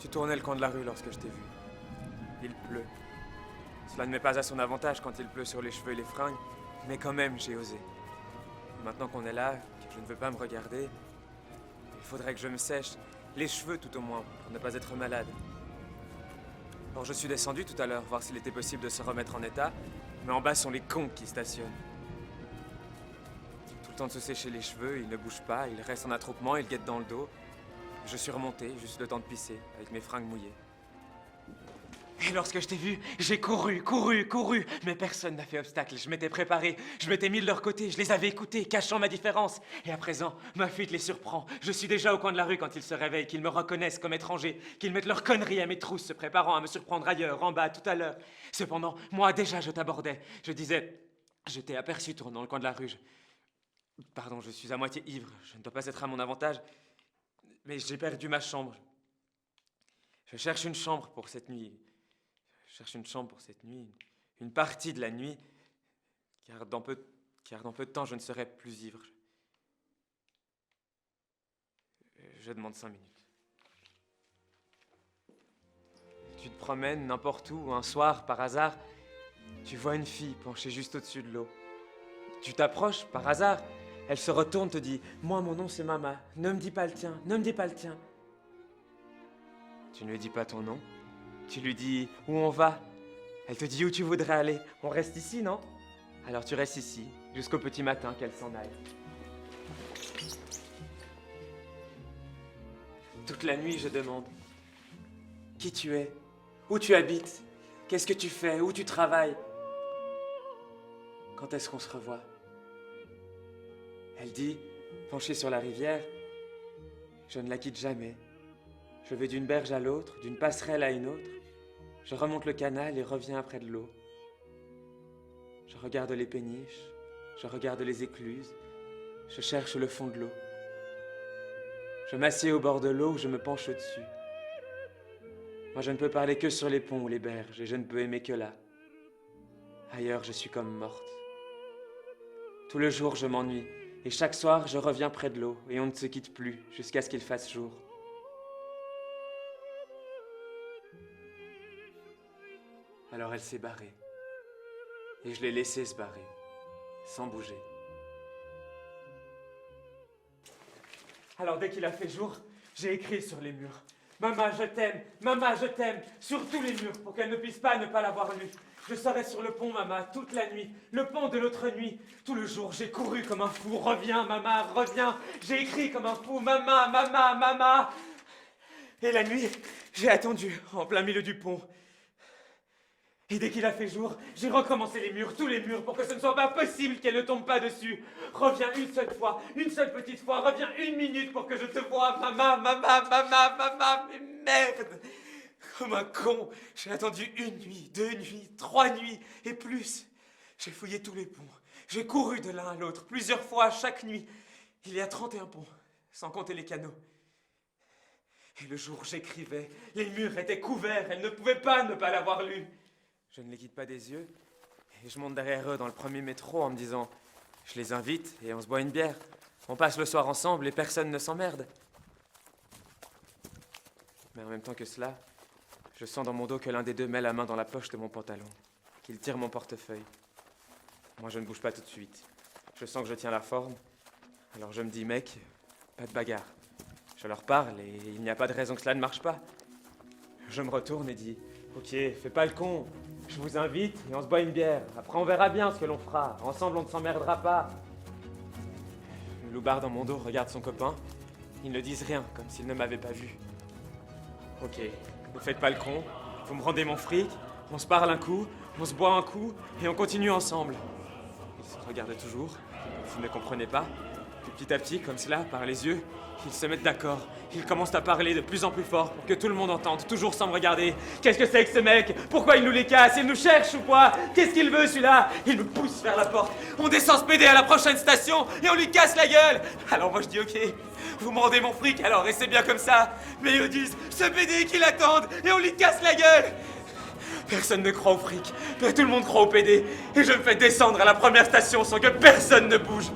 Tu tournais le coin de la rue lorsque je t'ai vu. Il pleut. Cela ne met pas à son avantage quand il pleut sur les cheveux et les fringues, mais quand même, j'ai osé. Et maintenant qu'on est là, que je ne veux pas me regarder, il faudrait que je me sèche, les cheveux tout au moins, pour ne pas être malade. Or, je suis descendu tout à l'heure, voir s'il était possible de se remettre en état, mais en bas sont les cons qui stationnent. Tout le temps de se sécher les cheveux, ils ne bougent pas, ils restent en attroupement, ils guettent dans le dos. Je suis remonté, juste le temps de pisser, avec mes fringues mouillées. Et lorsque je t'ai vu, j'ai couru, mais personne n'a fait obstacle. Je m'étais préparé, je m'étais mis de leur côté, je les avais écoutés, cachant ma différence. Et à présent, ma fuite les surprend. Je suis déjà au coin de la rue quand ils se réveillent, qu'ils me reconnaissent comme étranger, qu'ils mettent leurs conneries à mes trousses, se préparant à me surprendre ailleurs, en bas, tout à l'heure. Cependant, moi déjà, je t'abordais. Je disais, je t'ai aperçu tournant le coin de la rue. Pardon, je suis à moitié ivre, je ne dois pas être à mon avantage, mais j'ai perdu ma chambre. Je cherche une chambre pour cette nuit. Une partie de la nuit, car dans peu de temps, je ne serai plus ivre. Je demande 5 minutes. Tu te promènes n'importe où, un soir, par hasard, tu vois une fille penchée juste au-dessus de l'eau. Tu t'approches, par hasard, elle se retourne, te dit « Moi, mon nom, c'est Mama, ne me dis pas le tien, ne me dis pas le tien. » Tu ne lui dis pas ton nom. Tu lui dis où on va. Elle te dit où tu voudrais aller. On reste ici, non? Alors tu restes ici, jusqu'au petit matin qu'elle s'en aille. Toute la nuit, je demande qui tu es, où tu habites, qu'est-ce que tu fais, où tu travailles. Quand est-ce qu'on se revoit? Elle dit, penchée sur la rivière, je ne la quitte jamais. Je vais d'une berge à l'autre, d'une passerelle à une autre. Je remonte le canal et reviens près de l'eau. Je regarde les péniches, je regarde les écluses, je cherche le fond de l'eau. Je m'assieds au bord de l'eau où je me penche au-dessus. Moi, je ne peux parler que sur les ponts ou les berges et je ne peux aimer que là. Ailleurs, je suis comme morte. Tout le jour, je m'ennuie et chaque soir, je reviens près de l'eau et on ne se quitte plus jusqu'à ce qu'il fasse jour. Alors elle s'est barrée, et je l'ai laissée se barrer, sans bouger. Alors dès qu'il a fait jour, j'ai écrit sur les murs. Maman, je t'aime, sur tous les murs, pour qu'elle ne puisse pas ne pas l'avoir lu. Je serai sur le pont, maman, toute la nuit, le pont de l'autre nuit. Tout le jour, j'ai couru comme un fou, reviens, maman, reviens. J'ai écrit comme un fou, maman. Et la nuit, j'ai attendu, en plein milieu du pont. Et dès qu'il a fait jour, j'ai recommencé les murs, tous les murs, pour que ce ne soit pas possible qu'elle ne tombe pas dessus. Reviens une seule fois, une seule petite fois, reviens 1 minute pour que je te voie, maman, mais merde! Comme un con, j'ai attendu 1 nuit, 2 nuits, 3 nuits et plus. J'ai fouillé tous les ponts, j'ai couru de l'un à l'autre, plusieurs fois chaque nuit. Il y a 31 ponts, sans compter les canaux. Et le jour où j'écrivais, les murs étaient couverts, elle ne pouvait pas ne pas l'avoir lu. Je ne les quitte pas des yeux, et je monte derrière eux dans le premier métro en me disant « Je les invite et on se boit une bière. On passe le soir ensemble et personne ne s'emmerde. » Mais en même temps que cela, je sens dans mon dos que l'un des deux met la main dans la poche de mon pantalon, qu'il tire mon portefeuille. Moi, je ne bouge pas tout de suite. Je sens que je tiens la forme, alors je me dis « Mec, pas de bagarre. » Je leur parle et il n'y a pas de raison que cela ne marche pas. Je me retourne et dis « Ok, fais pas le con. Je vous invite et on se boit une bière. Après, on verra bien ce que l'on fera. Ensemble, on ne s'emmerdera pas. » Le loupard dans mon dos regarde son copain. Ils ne disent rien, comme s'ils ne m'avaient pas vu. Ok, vous faites pas le con. Vous me rendez mon fric. On se parle un coup, on se boit un coup et on continue ensemble. Ils se regardent toujours, comme s'ils ne comprenaient pas. Puis petit à petit, comme cela, par les yeux, ils se mettent d'accord. Ils commencent à parler de plus en plus fort pour que tout le monde entende, toujours sans me regarder. Qu'est-ce que c'est que ce mec? Pourquoi il nous les casse? Il nous cherche ou quoi? Qu'est-ce qu'il veut celui-là? Il me pousse vers la porte. On descend ce PD à la prochaine station et on lui casse la gueule. Alors moi je dis ok, vous me rendez mon fric, alors et c'est bien comme ça. Mais ils disent ce PD qu'il attende et on lui casse la gueule. Personne ne croit au fric, mais tout le monde croit au PD. Et je me fais descendre à la première station sans que personne ne bouge.